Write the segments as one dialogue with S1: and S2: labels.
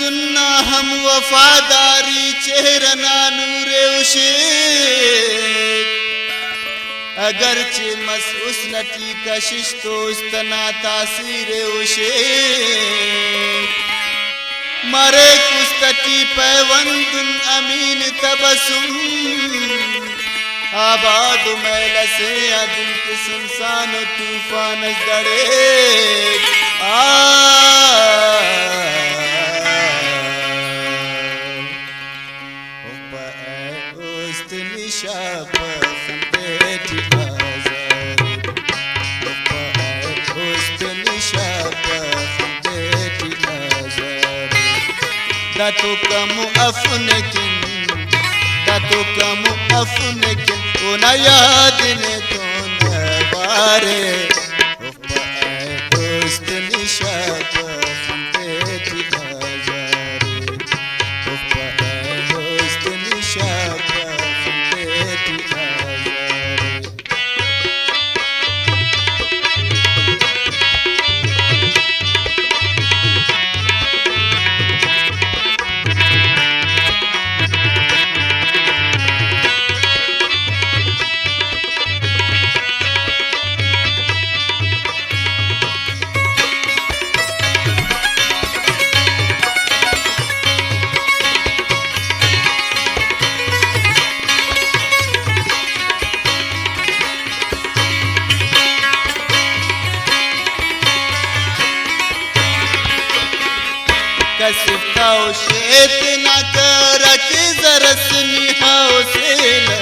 S1: सुनना हम वफादारी चेहरना नूरे उशे अगरचे मस उसनटी कशिश तो उस्तना तासीर उशे मरे कुस्तटी पैवंदुन अमीन तबसुम आबाद मैल से दिल के सुनसान तूफान दड़े उस्त निशा दातो कम अफनकिन दातो कम अफनकिन ओ ना याद ने तो नवारे दोस्त निशा पे दिलाजारे दोस्त निशा पे दिलाजारे कसिफ्ताओ शेत न करक जरस निहाओ सेला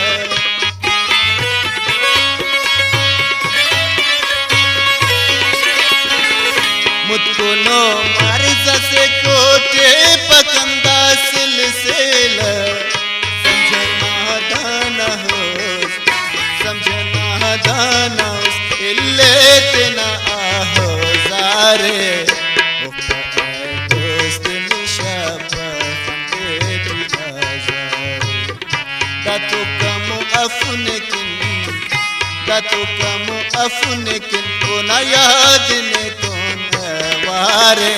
S1: मुझको नो मर्ज से कोटे पकंदा सिलसिला समझना दाना हो समझना दाना इल्ले तेना आहो जारे दातो कम अफनकिन को ना याद ने तो नवारे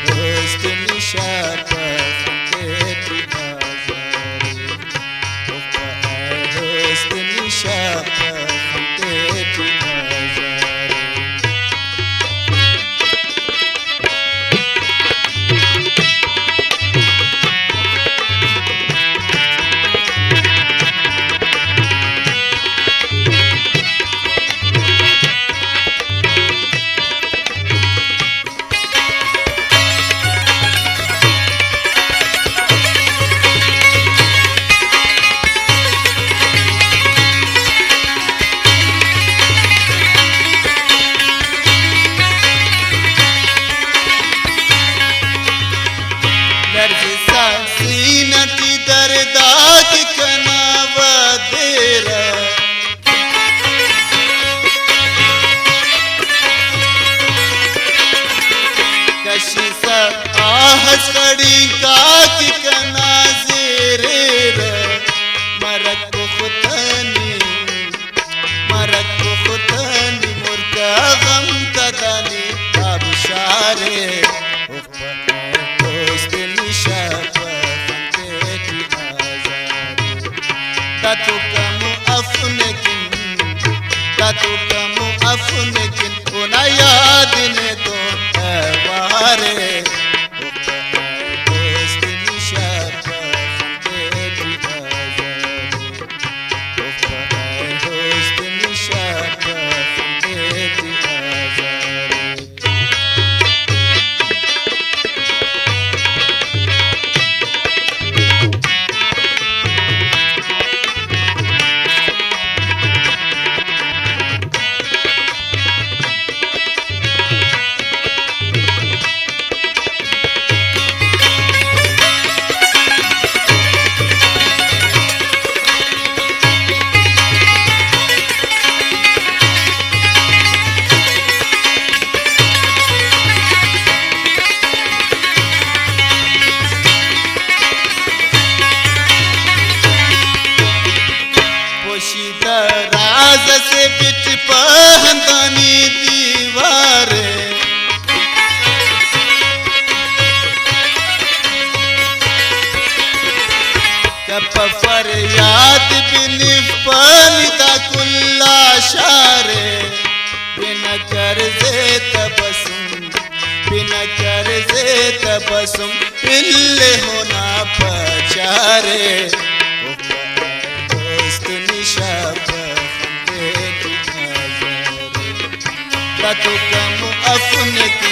S1: दोस्त निशा दोस्त निशा सीनती दरदाक कनावा देरा कशिसा आहस कड़ी काक कना जेरेरा मरक खुतनी मुर्का गम तदानी आबशारे दोस्त निशा दातो कम अफनकिन ओ ना याद ने तो नवारे दोस्त निशा दोस्त निशा शारे बिना कर्जे तबसुम बिना कर्जे तबसुम इल्ले होना पचारे दोस्त निशा तो कम अपने